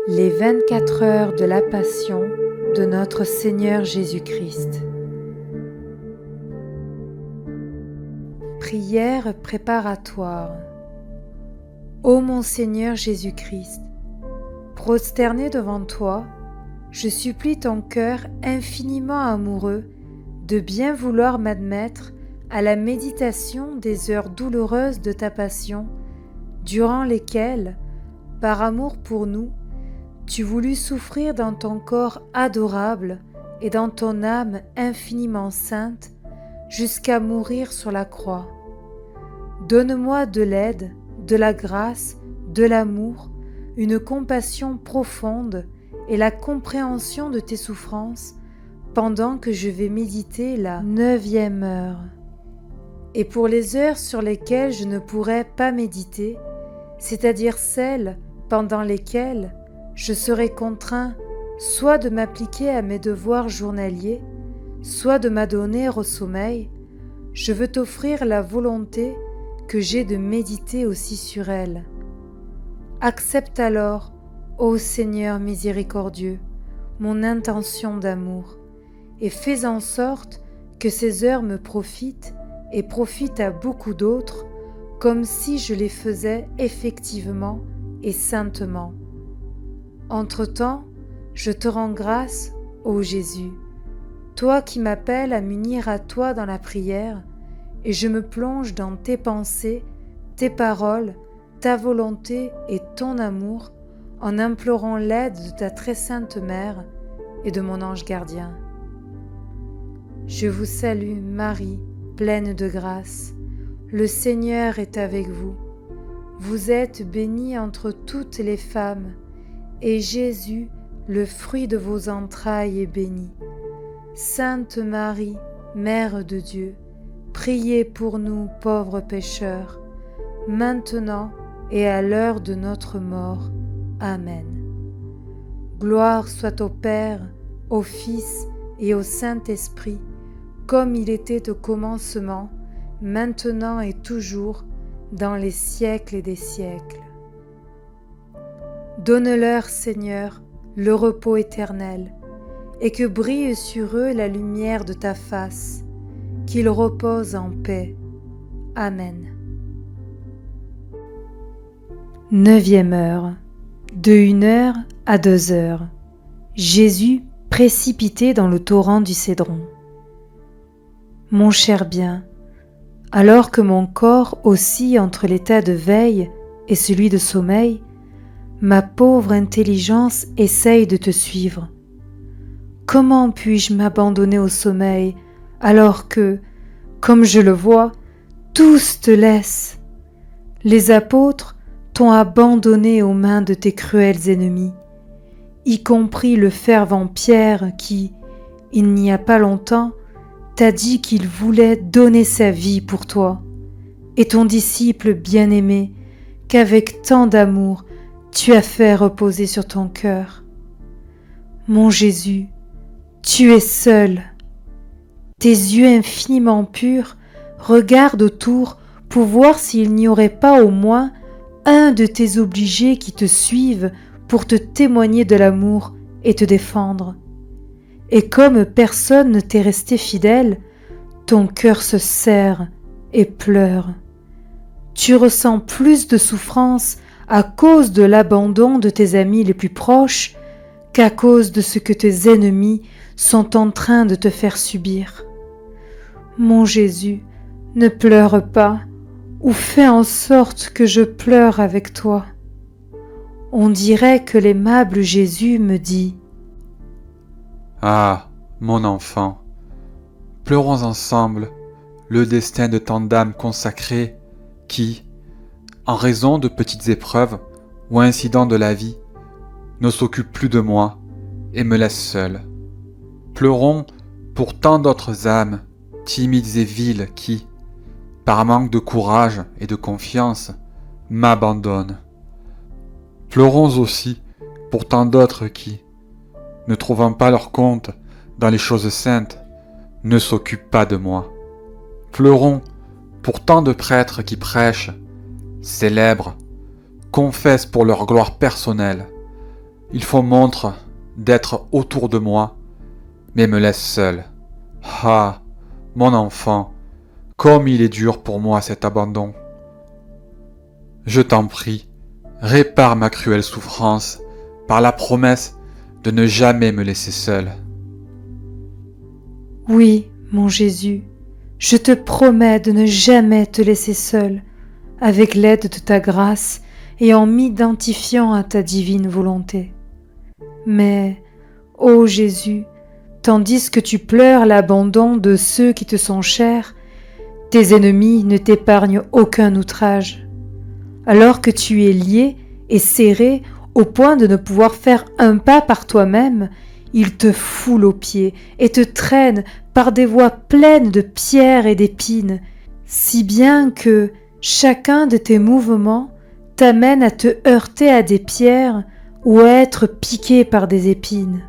Les 24 heures de la Passion de notre Seigneur Jésus-Christ. Prière préparatoire. Ô mon Seigneur Jésus-Christ, prosterné devant toi, je supplie ton cœur infiniment amoureux de bien vouloir m'admettre à la méditation des heures douloureuses de ta passion, durant lesquelles, par amour pour nous, tu voulus souffrir dans ton corps adorable et dans ton âme infiniment sainte jusqu'à mourir sur la croix. Donne-moi de l'aide, de la grâce, de l'amour, une compassion profonde et la compréhension de tes souffrances pendant que je vais méditer la 9e heure. Et pour les heures sur lesquelles je ne pourrai pas méditer, c'est-à-dire celles pendant lesquelles je serai contraint soit de m'appliquer à mes devoirs journaliers, soit de m'adonner au sommeil, je veux t'offrir la volonté que j'ai de méditer aussi sur elles. Accepte alors, ô Seigneur miséricordieux, mon intention d'amour, et fais en sorte que ces heures me profitent et profitent à beaucoup d'autres, comme si je les faisais effectivement et saintement. Entre-temps, je te rends grâce, ô Jésus, toi qui m'appelles à m'unir à toi dans la prière, et je me plonge dans tes pensées, tes paroles, ta volonté et ton amour, en implorant l'aide de ta très sainte Mère et de mon ange gardien. Je vous salue, Marie, pleine de grâce. Le Seigneur est avec vous. Vous êtes bénie entre toutes les femmes, et Jésus, le fruit de vos entrailles, est béni. Sainte Marie, Mère de Dieu, priez pour nous pauvres pécheurs, maintenant et à l'heure de notre mort. Amen. Gloire soit au Père, au Fils et au Saint-Esprit, comme il était au commencement, maintenant et toujours, dans les siècles des siècles. Donne-leur, Seigneur, le repos éternel, et que brille sur eux la lumière de ta face, qu'ils reposent en paix. Amen. 9e heure, de 1h à 2h. Jésus précipité dans le torrent du Cédron. Mon cher bien, alors que mon corps oscille entre l'état de veille et celui de sommeil, ma pauvre intelligence essaye de te suivre. Comment puis-je m'abandonner au sommeil alors que, comme je le vois, tous te laissent? Les apôtres t'ont abandonné aux mains de tes cruels ennemis, y compris le fervent Pierre qui, il n'y a pas longtemps, t'a dit qu'il voulait donner sa vie pour toi, et ton disciple bien-aimé qu'avec tant d'amour tu as fait reposer sur ton cœur. Mon Jésus, tu es seul. Tes yeux infiniment purs regardent autour pour voir s'il n'y aurait pas au moins un de tes obligés qui te suivent pour te témoigner de l'amour et te défendre. Et comme personne ne t'est resté fidèle, ton cœur se serre et pleure. Tu ressens plus de souffrance à cause de l'abandon de tes amis les plus proches qu'à cause de ce que tes ennemis sont en train de te faire subir. Mon Jésus, ne pleure pas, ou fais en sorte que je pleure avec toi. On dirait que l'aimable Jésus me dit : Ah, mon enfant, pleurons ensemble le destin de tant d'âmes consacrées qui, en raison de petites épreuves ou incidents de la vie, ne s'occupent plus de moi et me laissent seul. Pleurons pour tant d'autres âmes, timides et viles, qui, par manque de courage et de confiance, m'abandonnent. Pleurons aussi pour tant d'autres qui, ne trouvant pas leur compte dans les choses saintes, ne s'occupent pas de moi. Pleurons pour tant de prêtres qui prêchent, célèbrent, confessent pour leur gloire personnelle, Il faut montre d'être autour de moi, mais me laisse seul. Ah, mon enfant, comme il est dur pour moi cet abandon. Je t'en prie, répare ma cruelle souffrance par la promesse de ne jamais me laisser seul. Oui, mon Jésus, je te promets de ne jamais te laisser seul, avec l'aide de ta grâce et en m'identifiant à ta divine volonté. Mais, ô Jésus, tandis que tu pleures l'abandon de ceux qui te sont chers, tes ennemis ne t'épargnent aucun outrage. Alors que tu es lié et serré au point de ne pouvoir faire un pas par toi-même, ils te foulent aux pieds et te traînent par des voies pleines de pierres et d'épines, si bien que chacun de tes mouvements t'amène à te heurter à des pierres ou à être piqué par des épines.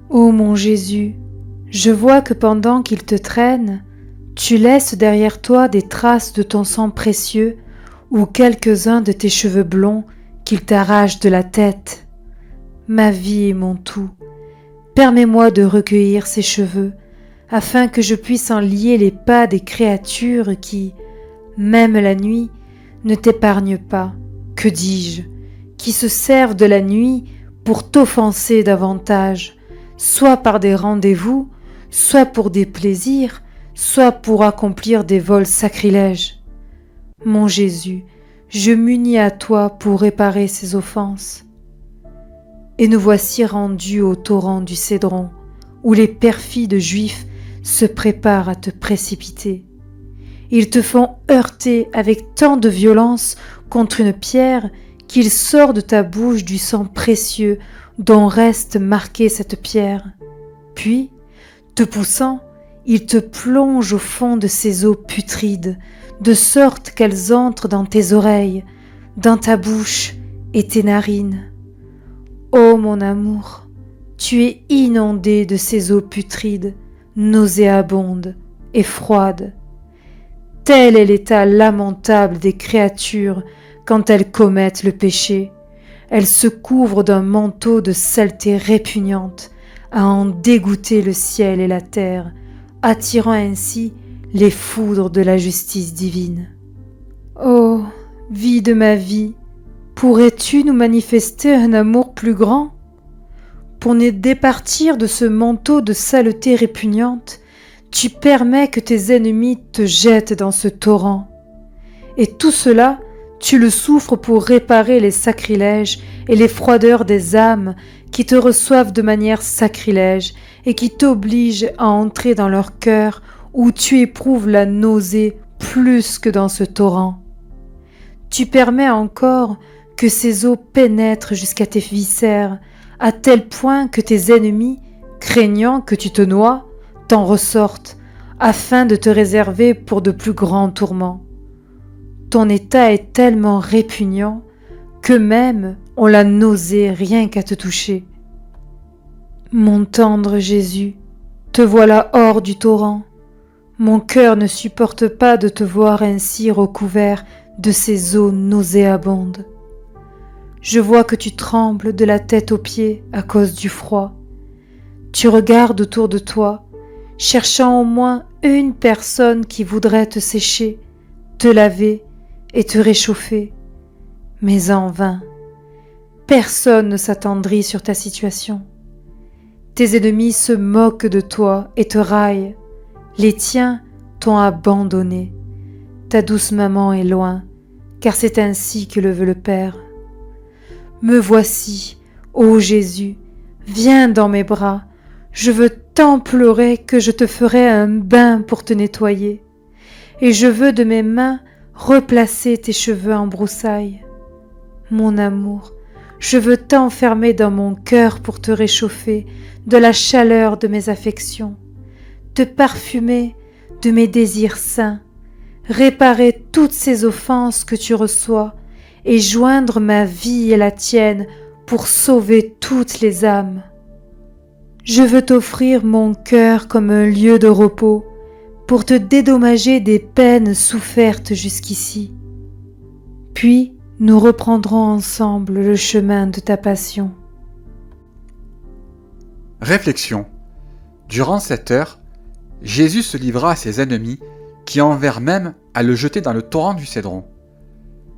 Ô mon Jésus, je vois que pendant qu'ils te traînent, tu laisses derrière toi des traces de ton sang précieux ou quelques-uns de tes cheveux blonds qu'ils t'arrachent de la tête. Ma vie est mon tout. Permets-moi de recueillir ces cheveux, afin que je puisse en lier les pas des créatures qui, même la nuit, ne t'épargnent pas, que dis-je, qui se servent de la nuit pour t'offenser davantage, soit par des rendez-vous, soit pour des plaisirs, soit pour accomplir des vols sacrilèges. Mon Jésus, je m'unis à toi pour réparer ces offenses. Et nous voici rendus au torrent du Cédron, où les perfides Juifs se préparent à te précipiter. Ils te font heurter avec tant de violence contre une pierre qu'il sort de ta bouche du sang précieux dont reste marquée cette pierre. Puis, te poussant, ils te plongent au fond de ces eaux putrides, de sorte qu'elles entrent dans tes oreilles, dans ta bouche et tes narines. Ô mon amour, tu es inondé de ces eaux putrides, nauséabondes et froides. Tel est l'état lamentable des créatures quand elles commettent le péché. Elles se couvrent d'un manteau de saleté répugnante à en dégoûter le ciel et la terre, attirant ainsi les foudres de la justice divine. Ô vie de ma vie, pourrais-tu nous manifester un amour plus grand? Pour nous départir de ce manteau de saleté répugnante, tu permets que tes ennemis te jettent dans ce torrent. Et tout cela, tu le souffres pour réparer les sacrilèges et les froideurs des âmes qui te reçoivent de manière sacrilège et qui t'obligent à entrer dans leur cœur où tu éprouves la nausée plus que dans ce torrent. Tu permets encore que ces eaux pénètrent jusqu'à tes viscères, à tel point que tes ennemis, craignant que tu te noies, t'en ressortent, afin de te réserver pour de plus grands tourments. Ton état est tellement répugnant que même on la nausée rien qu'à te toucher. Mon tendre Jésus, te voilà hors du torrent. Mon cœur ne supporte pas de te voir ainsi recouvert de ces eaux nauséabondes. Je vois que tu trembles de la tête aux pieds à cause du froid. Tu regardes autour de toi, cherchant au moins une personne qui voudrait te sécher, te laver et te réchauffer. Mais en vain. Personne ne s'attendrit sur ta situation. Tes ennemis se moquent de toi et te raillent. Les tiens t'ont abandonné. Ta douce maman est loin, car c'est ainsi que le veut le Père. Me voici, ô Jésus, viens dans mes bras. Je veux tant pleurer que je te ferai un bain pour te nettoyer. Et je veux de mes mains replacer tes cheveux en broussailles. Mon amour, je veux t'enfermer dans mon cœur pour te réchauffer de la chaleur de mes affections, te parfumer de mes désirs saints, réparer toutes ces offenses que tu reçois et joindre ma vie et la tienne pour sauver toutes les âmes. Je veux t'offrir mon cœur comme un lieu de repos pour te dédommager des peines souffertes jusqu'ici. Puis nous reprendrons ensemble le chemin de ta passion. Réflexion. Durant cette heure, Jésus se livra à ses ennemis qui en vinrent même à le jeter dans le torrent du Cédron.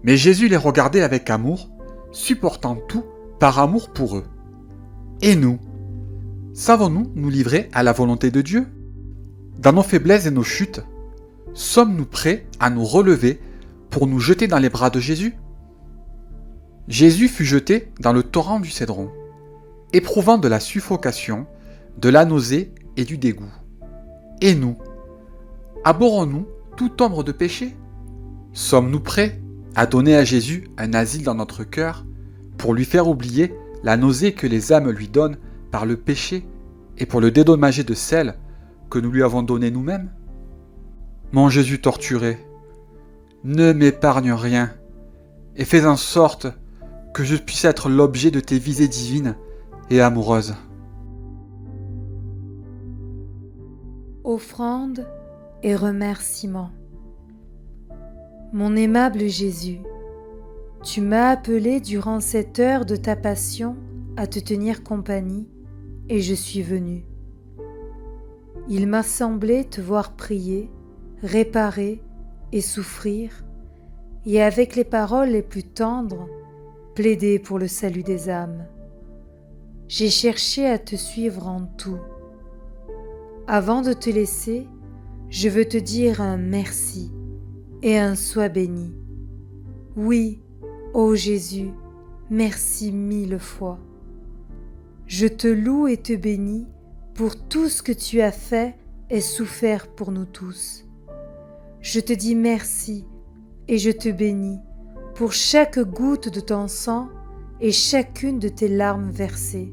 Mais Jésus les regardait avec amour, supportant tout par amour pour eux. Et nous, savons-nous nous livrer à la volonté de Dieu? Dans nos faiblesses et nos chutes, sommes-nous prêts à nous relever pour nous jeter dans les bras de Jésus? Jésus fut jeté dans le torrent du Cédron, éprouvant de la suffocation, de la nausée et du dégoût. Et nous, abhorrons-nous toute ombre de péché? Sommes-nous prêts à donner à Jésus un asile dans notre cœur pour lui faire oublier la nausée que les âmes lui donnent par le péché et pour le dédommager de celle que nous lui avons donnée nous-mêmes? Mon Jésus torturé, ne m'épargne rien et fais en sorte que je puisse être l'objet de tes visées divines et amoureuses. Offrande et remerciement. Mon aimable Jésus, tu m'as appelé durant cette heure de ta passion à te tenir compagnie et je suis venu. Il m'a semblé te voir prier, réparer et souffrir, et avec les paroles les plus tendres, plaider pour le salut des âmes. J'ai cherché à te suivre en tout. Avant de te laisser, je veux te dire un merci et un sois béni. Oui, ô Jésus, merci 1000 fois. Je te loue et te bénis pour tout ce que tu as fait et souffert pour nous tous. Je te dis merci et je te bénis pour chaque goutte de ton sang et chacune de tes larmes versées,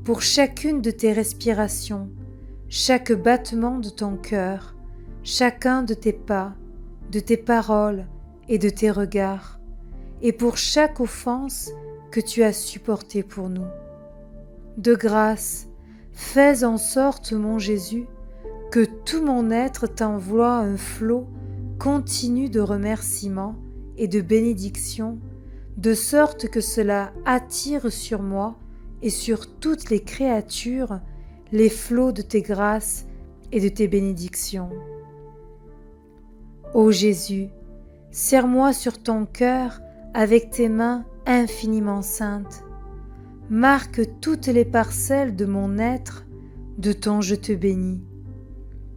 pour chacune de tes respirations, chaque battement de ton cœur, chacun de tes pas, de tes paroles et de tes regards, et pour chaque offense que tu as supportée pour nous. De grâce, fais en sorte, mon Jésus, que tout mon être t'envoie un flot continu de remerciements et de bénédictions, de sorte que cela attire sur moi et sur toutes les créatures les flots de tes grâces et de tes bénédictions. Ô Jésus, serre-moi sur ton cœur avec tes mains infiniment saintes. Marque toutes les parcelles de mon être de ton je te bénis,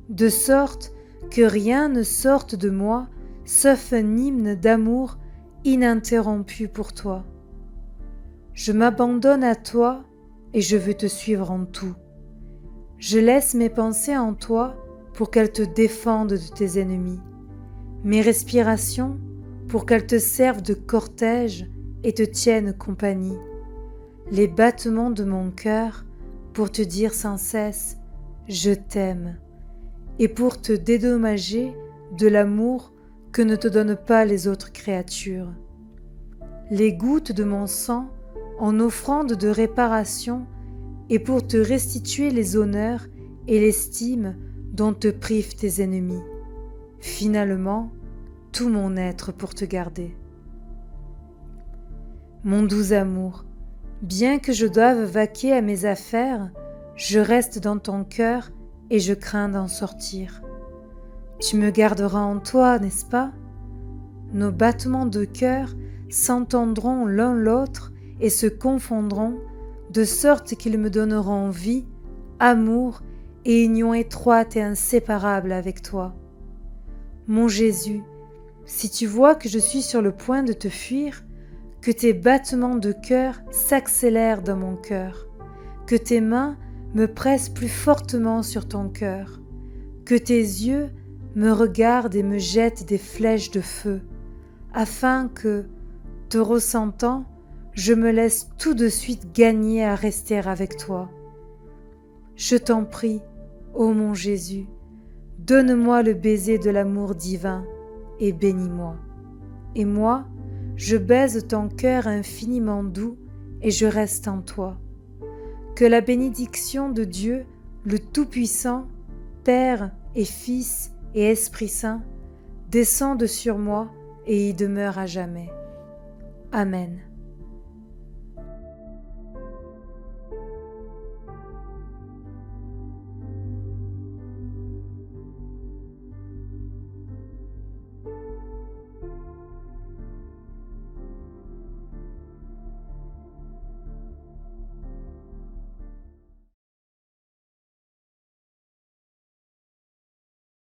de sorte que rien ne sorte de moi sauf un hymne d'amour ininterrompu pour toi. Je m'abandonne à toi et je veux te suivre en tout. Je laisse mes pensées en toi pour qu'elles te défendent de tes ennemis, mes respirations pour qu'elles te servent de cortège et te tiennent compagnie, les battements de mon cœur pour te dire sans cesse « je t'aime » et pour te dédommager de l'amour que ne te donnent pas les autres créatures. Les gouttes de mon sang en offrande de réparation et pour te restituer les honneurs et l'estime dont te privent tes ennemis. Finalement, tout mon être pour te garder. Mon doux amour, bien que je doive vaquer à mes affaires, je reste dans ton cœur et je crains d'en sortir. Tu me garderas en toi, n'est-ce pas? Nos battements de cœur s'entendront l'un l'autre et se confondront, de sorte qu'ils me donneront vie, amour et union étroite et inséparable avec toi. Mon Jésus, si tu vois que je suis sur le point de te fuir, que tes battements de cœur s'accélèrent dans mon cœur, que tes mains me pressent plus fortement sur ton cœur, que tes yeux me regardent et me jettent des flèches de feu, afin que, te ressentant, je me laisse tout de suite gagner à rester avec toi. Je t'en prie, ô mon Jésus, donne-moi le baiser de l'amour divin et bénis-moi. Et moi, je baise ton cœur infiniment doux et je reste en toi. Que la bénédiction de Dieu, le Tout-Puissant, Père et Fils et Esprit Saint, descende sur moi et y demeure à jamais. Amen.